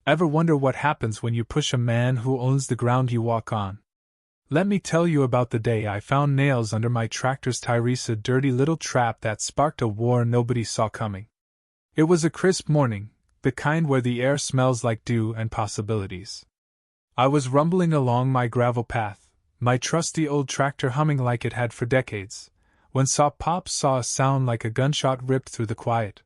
Ever wonder what happens when you push a man who owns the ground you walk on? Let me tell you about the day I found nails under my tractor's tires, a dirty little trap that sparked a war nobody saw coming. It was a crisp morning, the kind where the air smells like dew and possibilities. I was rumbling along my gravel path, my trusty old tractor humming like it had for decades, when Pop saw a sound like a gunshot ripped through the quiet.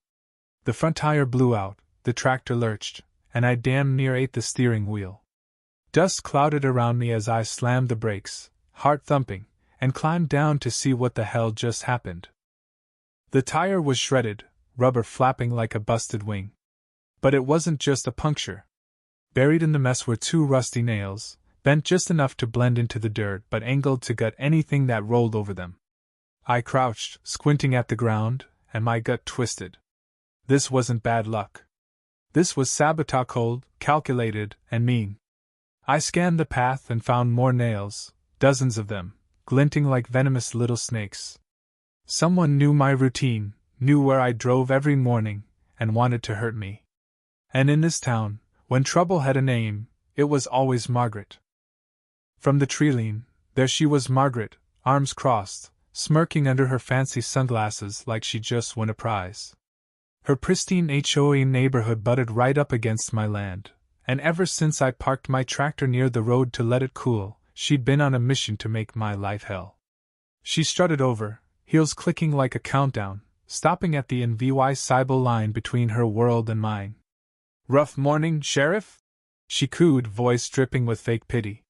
The front tire blew out, the tractor lurched, and I damn near ate the steering wheel. Dust clouded around me as I slammed the brakes, heart thumping, and climbed down to see what the hell just happened. The tire was shredded, rubber flapping like a busted wing. But it wasn't just a puncture. Buried in the mess were two rusty nails, bent just enough to blend into the dirt but angled to gut anything that rolled over them. I crouched, squinting at the ground, and my gut twisted. This wasn't bad luck. This was sabotage, cold, calculated, and mean. I scanned the path and found more nails, dozens of them, glinting like venomous little snakes. Someone knew my routine, knew where I drove every morning, and wanted to hurt me. And in this town, when trouble had a name, it was always Margaret. From the treeline, there she was, Margaret, arms crossed, smirking under her fancy sunglasses like she'd just won a prize. Her pristine HOA neighborhood butted right up against my land, and ever since I parked my tractor near the road to let it cool, she'd been on a mission to make my life hell. She strutted over, heels clicking like a countdown, stopping at the invisible line between her world and mine. "Rough morning, Sheriff?" she cooed, voice dripping with fake pity.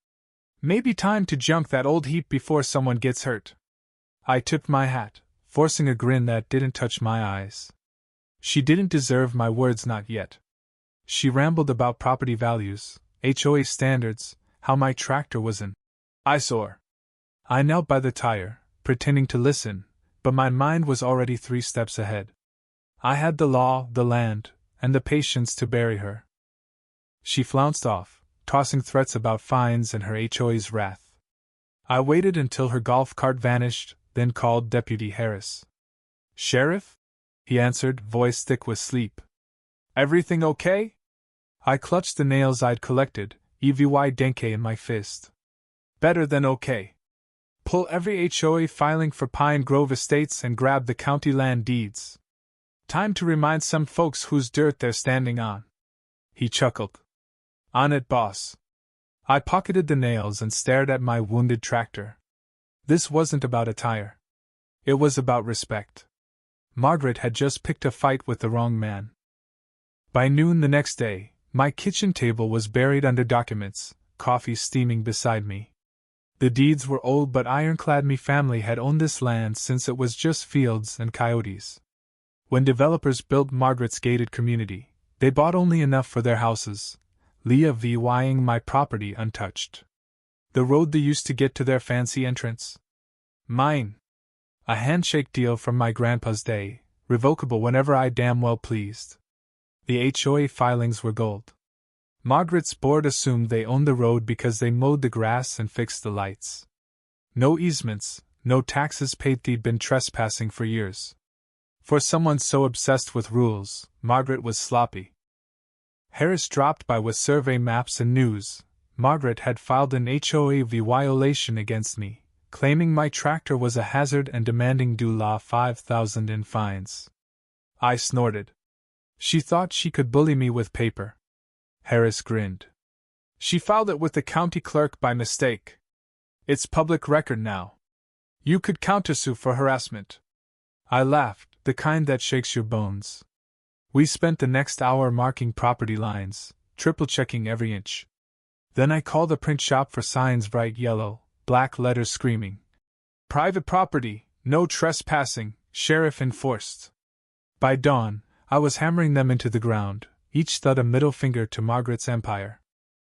"Maybe time to junk that old heap before someone gets hurt." I tipped my hat, forcing a grin that didn't touch my eyes. She didn't deserve my words, not yet. She rambled about property values, HOA standards, how my tractor was an eyesore. I knelt by the tire, pretending to listen, but my mind was already 3 steps ahead. I had the law, the land, and the patience to bury her. She flounced off, tossing threats about fines and her HOA's wrath. I waited until her golf cart vanished, then called Deputy Harris. "Sheriff?" he answered, voice thick with sleep. "Everything okay?" I clutched the nails I'd collected, evidence in my fist. "Better than okay. Pull every HOA filing for Pine Grove Estates and grab the county land deeds. Time to remind some folks whose dirt they're standing on." He chuckled. "On it, boss." I pocketed the nails and stared at my wounded tractor. This wasn't about a tire. It was about respect. Margaret had just picked a fight with the wrong man. By noon the next day, my kitchen table was buried under documents, coffee steaming beside me. The deeds were old, but ironclad me family had owned this land since it was just fields and coyotes. When developers built Margaret's gated community, they bought only enough for their houses, leaving my property untouched. The road they used to get to their fancy entrance. Mine. A handshake deal from my grandpa's day, revocable whenever I damn well pleased. The HOA filings were gold. Margaret's board assumed they owned the road because they mowed the grass and fixed the lights. No easements, no taxes paid. They'd been trespassing for years. For someone so obsessed with rules, Margaret was sloppy. Harris dropped by with survey maps and news. Margaret had filed an HOA violation against me, claiming my tractor was a hazard and demanding due law $5,000 in fines. I snorted. She thought she could bully me with paper. Harris grinned. "She filed it with the county clerk by mistake. It's public record now. You could countersue for harassment." I laughed, the kind that shakes your bones. We spent the next hour marking property lines, triple-checking every inch. Then I called the print shop for signs, bright yellow, black letters screaming, "Private property, no trespassing, sheriff enforced." By dawn, I was hammering them into the ground, each thud a middle finger to Margaret's empire.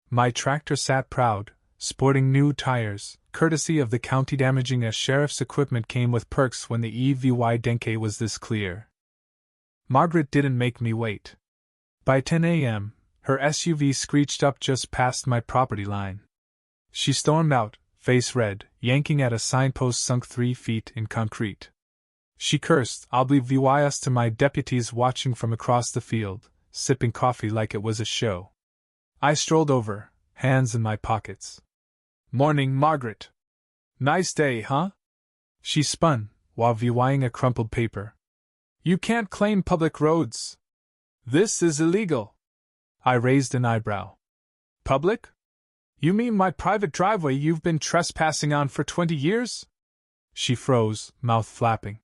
My tractor sat proud, sporting new tires, courtesy of the county. Damaging a sheriff's equipment came with perks when the evidence was this clear. Margaret didn't make me wait. By 10 a.m., her SUV screeched up just past my property line. She stormed out, face red, yanking at a signpost sunk 3 feet in concrete. She cursed, oblivious to my deputies watching from across the field, sipping coffee like it was a show. I strolled over, hands in my pockets. Morning, Margaret. Nice day, huh? She spun, while viewing a crumpled paper. You can't claim public roads. This is illegal. I raised an eyebrow. Public? You mean my private driveway you've been trespassing on for 20 years? She froze, mouth flapping.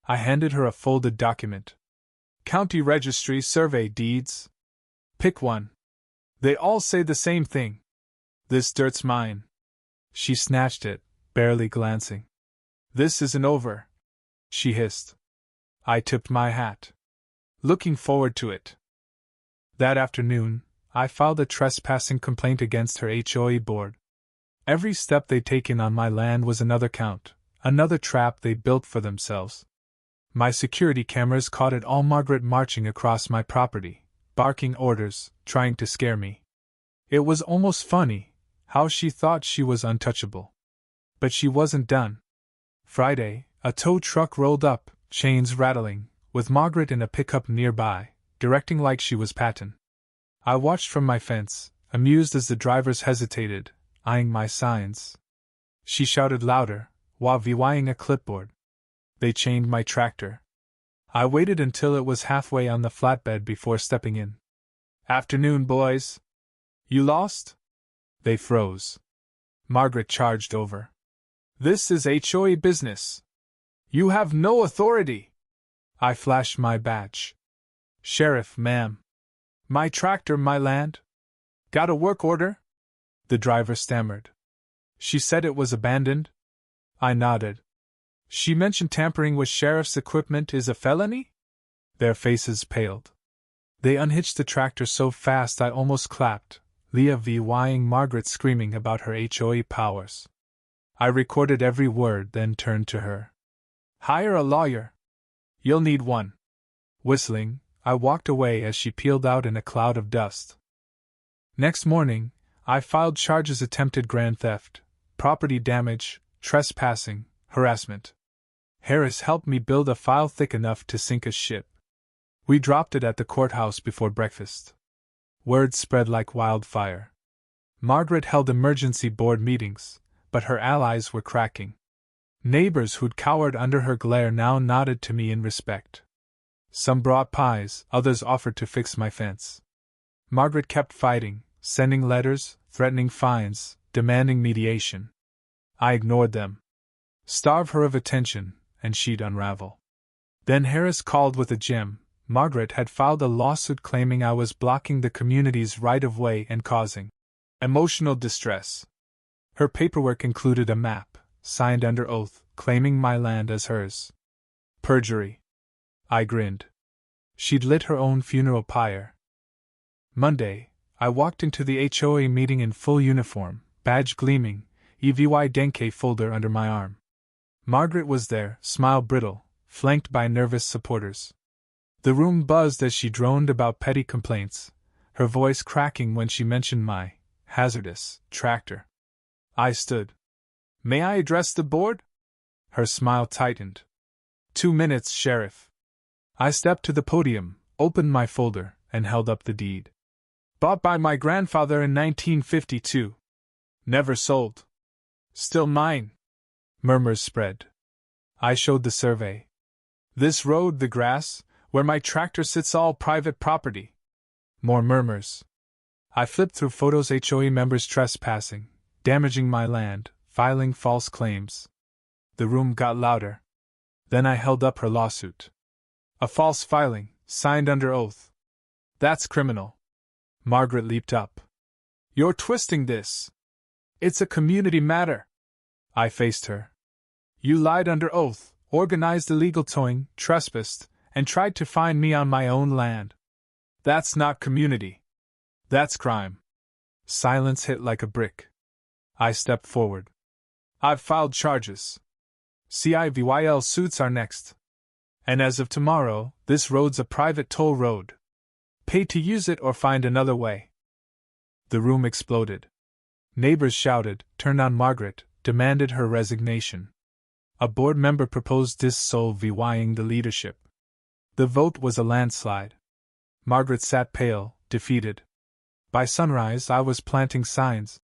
I handed her a folded document. County Registry Survey Deeds. Pick one. They all say the same thing. This dirt's mine. She snatched it, barely glancing. This isn't over, she hissed. I tipped my hat. Looking forward to it. That afternoon, I filed a trespassing complaint against her HOA board. Every step they'd taken on my land was another count, another trap they built for themselves. My security cameras caught it all: Margaret marching across my property, barking orders, trying to scare me. It was almost funny, how she thought she was untouchable. But she wasn't done. Friday, a tow truck rolled up, chains rattling, with Margaret in a pickup nearby, directing like she was Patton. I watched from my fence, amused as the drivers hesitated, eyeing my signs. She shouted louder, while viewing a clipboard. They chained my tractor. I waited until it was halfway on the flatbed before stepping in. Afternoon, boys. You lost? They froze. Margaret charged over. This is HOA business. You have no authority. I flashed my badge. Sheriff, ma'am. My tractor, my land. Got a work order? The driver stammered. She said it was abandoned? I nodded. She mentioned tampering with sheriff's equipment is a felony? Their faces paled. They unhitched the tractor so fast I almost clapped, Leah viewing Margaret screaming about her HOA powers. I recorded every word, then turned to her. Hire a lawyer. You'll need one. Whistling, I walked away as she peeled out in a cloud of dust. Next morning, I filed charges: attempted grand theft, property damage, trespassing, harassment. Harris helped me build a file thick enough to sink a ship. We dropped it at the courthouse before breakfast. Word spread like wildfire. Margaret held emergency board meetings, but her allies were cracking. Neighbors who'd cowered under her glare now nodded to me in respect. Some brought pies, others offered to fix my fence. Margaret kept fighting, sending letters, threatening fines, demanding mediation. I ignored them. Starve her of attention, and she'd unravel. Then Harris called with a gem. Margaret had filed a lawsuit claiming I was blocking the community's right-of-way and causing emotional distress. Her paperwork included a map, signed under oath, claiming my land as hers. Perjury. I grinned. She'd lit her own funeral pyre. Monday, I walked into the HOA meeting in full uniform, badge gleaming, EVY Denke folder under my arm. Margaret was there, smile brittle, flanked by nervous supporters. The room buzzed as she droned about petty complaints, her voice cracking when she mentioned my hazardous tractor. I stood. May I address the board? Her smile tightened. 2 minutes, Sheriff. I stepped to the podium, opened my folder, and held up the deed. Bought by my grandfather in 1952. Never sold. Still mine. Murmurs spread. I showed the survey. This road, the grass, where my tractor sits, all private property. More murmurs. I flipped through photos: HOA members trespassing, damaging my land, filing false claims. The room got louder. Then I held up her lawsuit. A false filing, signed under oath. That's criminal. Margaret leaped up. You're twisting this. It's a community matter. I faced her. You lied under oath, organized illegal towing, trespassed, and tried to find me on my own land. That's not community. That's crime. Silence hit like a brick. I stepped forward. I've filed charges. CIVYL suits are next. And as of tomorrow, this road's a private toll road. Pay to use it or find another way. The room exploded. Neighbors shouted, turned on Margaret, demanded her resignation. A board member proposed dissolving the leadership. The vote was a landslide. Margaret sat pale, defeated. By sunrise, I was planting signs.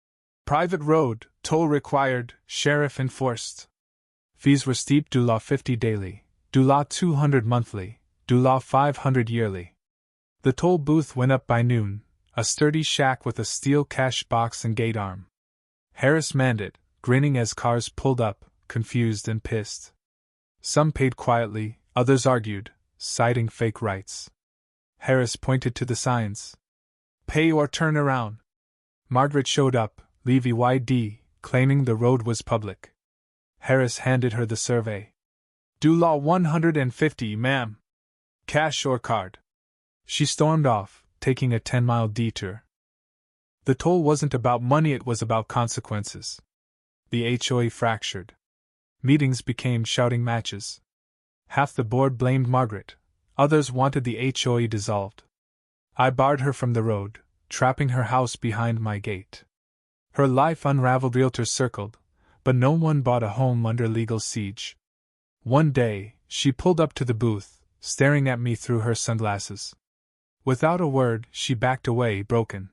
Private road, toll required, sheriff enforced. Fees were steep, $50 daily, $200 monthly, $500 yearly. The toll booth went up by noon, a sturdy shack with a steel cash box and gate arm. Harris manned it, grinning as cars pulled up, confused and pissed. Some paid quietly, others argued, citing fake rights. Harris pointed to the signs. Pay or turn around. Margaret showed up, Levy, claiming the road was public. Harris handed her the survey. $150, ma'am. Cash or card? She stormed off, taking a 10-mile detour. The toll wasn't about money, it was about consequences. The HOA fractured. Meetings became shouting matches. Half the board blamed Margaret, others wanted the HOA dissolved. I barred her from the road, trapping her house behind my gate. Her life unraveled, realtors circled, but no one bought a home under legal siege. One day, she pulled up to the booth, staring at me through her sunglasses. Without a word, she backed away, broken.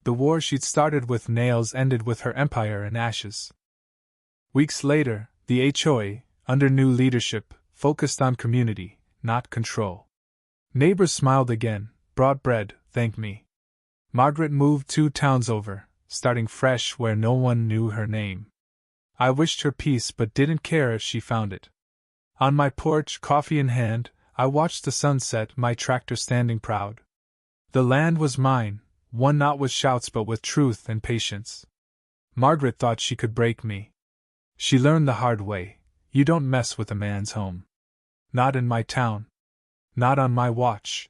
The war she'd started with nails ended with her empire in ashes. Weeks later, the HOA, under new leadership, focused on community, not control. Neighbors smiled again, brought bread, thanked me. Margaret moved 2 towns over, starting fresh where no one knew her name. I wished her peace but didn't care if she found it. On my porch, coffee in hand, I watched the sunset, my tractor standing proud. The land was mine, won not with shouts but with truth and patience. Margaret thought she could break me. She learned the hard way, you don't mess with a man's home. Not in my town. Not on my watch.